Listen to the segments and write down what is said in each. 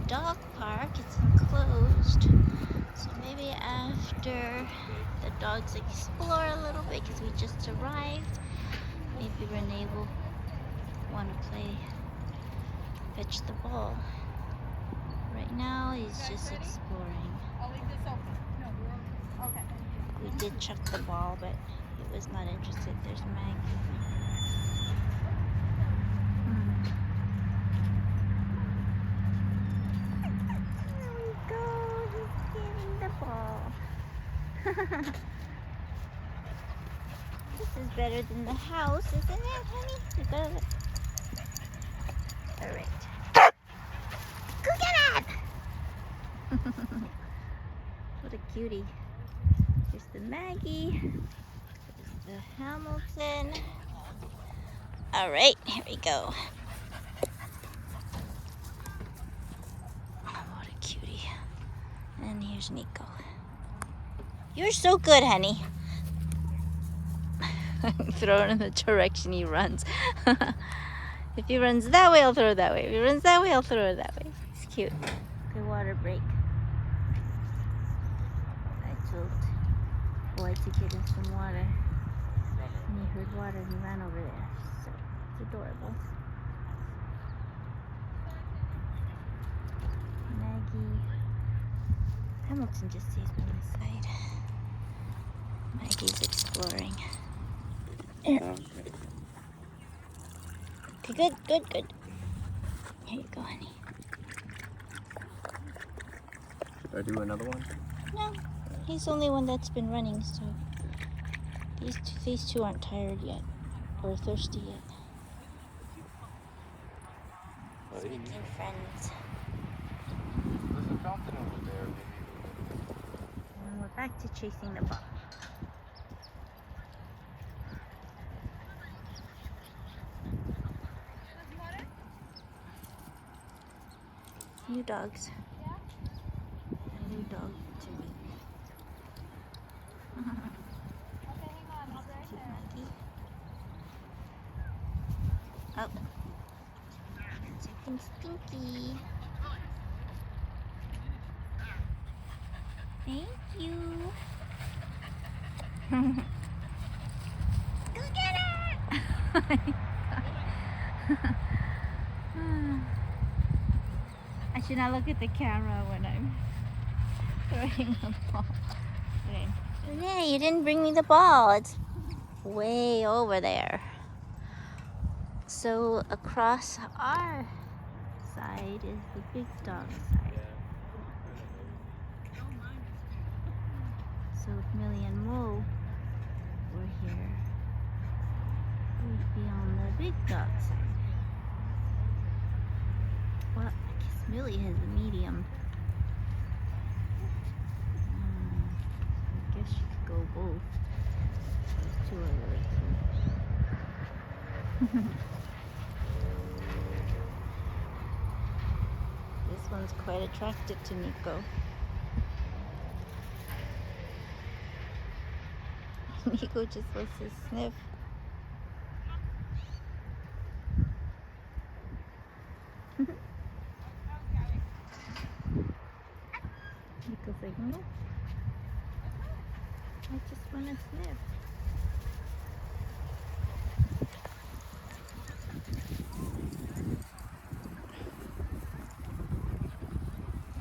dog park. It's enclosed. So maybe after the dogs explore a little bit, because we just arrived, maybe Renee will want to play fetch the ball. Right now he's just exploring. I'll leave this open. No, we're okay. We did chuck the ball, but he was not interested. There's Maggie. There we go. He's getting the ball. This is better than the house, isn't it, honey? You gotta look. All right. Go get it! What a cutie. Here's the Maggie. Here's the Hamilton. All right, here we go. Oh, what a cutie. And here's Nico. You're so good, honey. Throw it in the direction he runs. If he runs that way, I'll throw it that way. If he runs that way, I'll throw it that way. It's cute. Good water break. I told boy to get him some water. And he heard water and he ran over there. So it's adorable. Maggie. Hamilton just stays by my side. Maggie's exploring. Okay, good. Here you go, honey. Should I do another one? No, he's the only one that's been running, so these two aren't tired yet or thirsty yet. He's making friends. There's a fountain over there. And we're back to chasing the ball. New dogs. A new dog to me. Okay, hang on. I'll be right Cute there. Maggie. Oh. Something stinky. Thank you. Go get it! I should not look at the camera when I'm throwing the ball. Okay. Renee, you didn't bring me the ball. It's way over there. So across our side is the big dog side. So if Millie and Mo were here, we'd be on the big dog side. Well, I guess Millie has a medium. I guess she could go both. Those two are really cute. This one's quite attracted to Nico. Nico just wants to sniff. Nico's like, no. I just want to sniff.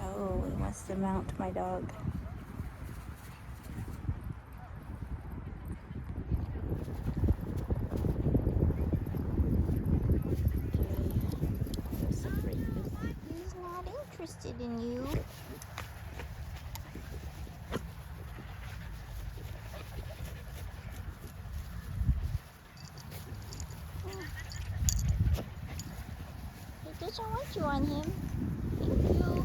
Oh, he wants to mount my dog. He's not interested in you. He doesn't want you on him. Thank you.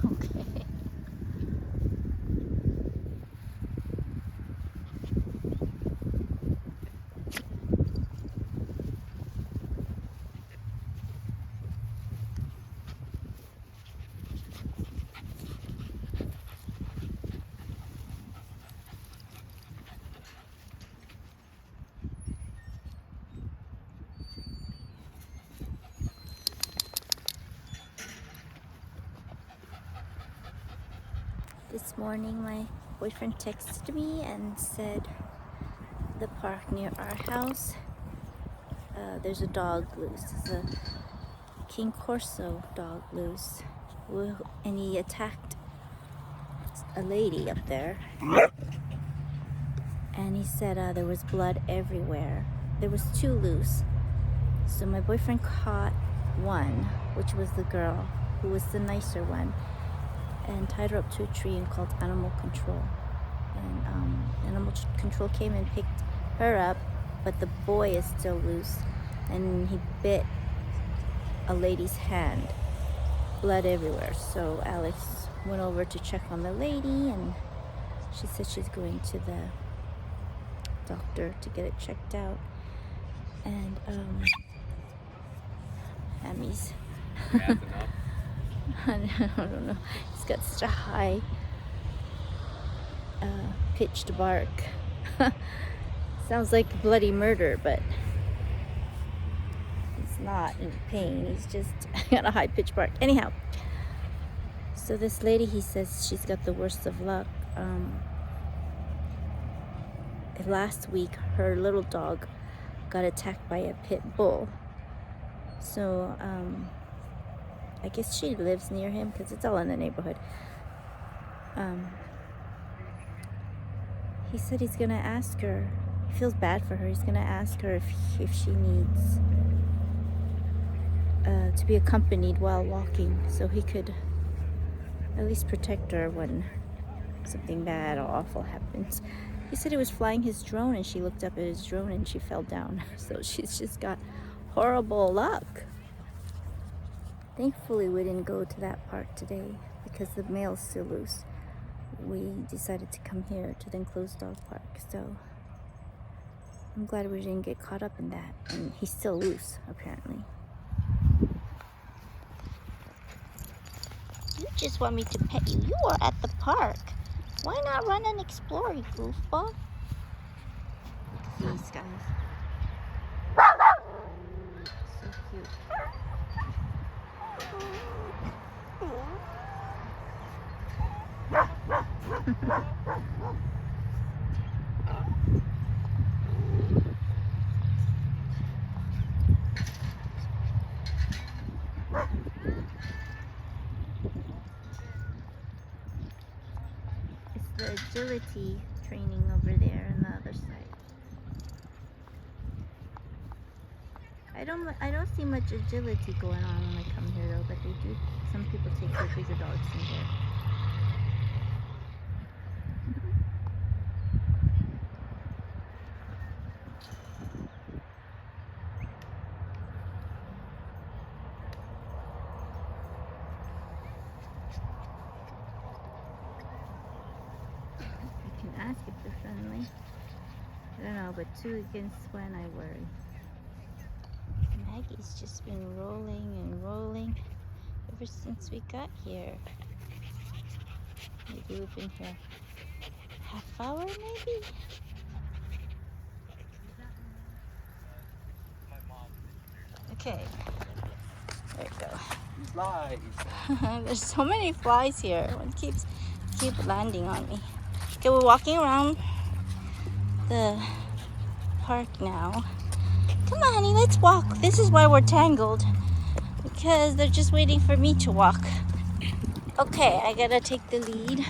Okay. This morning my boyfriend texted me and said the park near our house, there's a dog loose. There's a King Corso dog loose. And he attacked a lady up there. And he said there was blood everywhere. There was 2 loose. So my boyfriend caught one, which was the girl, who was the nicer one, and tied her up to a tree and called animal control. And animal control came and picked her up, but the boy is still loose, and he bit a lady's hand. Blood everywhere. So Alex went over to check on the lady, and she said she's going to the doctor to get it checked out. And Hammy's I don't know, he's got such a high pitched bark. Sounds like bloody murder, but he's not in pain. He's just got a high pitched bark. Anyhow, so this lady, he says she's got the worst of luck. Last week, her little dog got attacked by a pit bull. So I guess she lives near him because it's all in the neighborhood. He said he's gonna ask her. He feels bad for her. He's gonna ask her if she needs to be accompanied while walking, so he could at least protect her when something bad or awful happens. He said he was flying his drone, and she looked up at his drone and she fell down. So she's just got horrible luck. Thankfully, we didn't go to that park today because the mail's still loose. We decided to come here to the enclosed dog park. So I'm glad we didn't get caught up in that. And he's still loose, apparently. You just want me to pet you. You are at the park. Why not run and explore, you goofball? These guys. So cute. It's the agility training over there on the other side. I don't see much agility going on when I come here though, but they do. Some people take their bigger dogs in here. You can ask if they're friendly. I don't know, but 2 against 1, I worry. Maggie's just been rolling and rolling ever since we got here. Maybe we've been here half hour, maybe? Okay, there you go. Flies. There's so many flies here. One keep landing on me. Okay, we're walking around the park now. Come on, honey, let's walk. This is why we're tangled, because they're just waiting for me to walk. Okay, I gotta take the lead.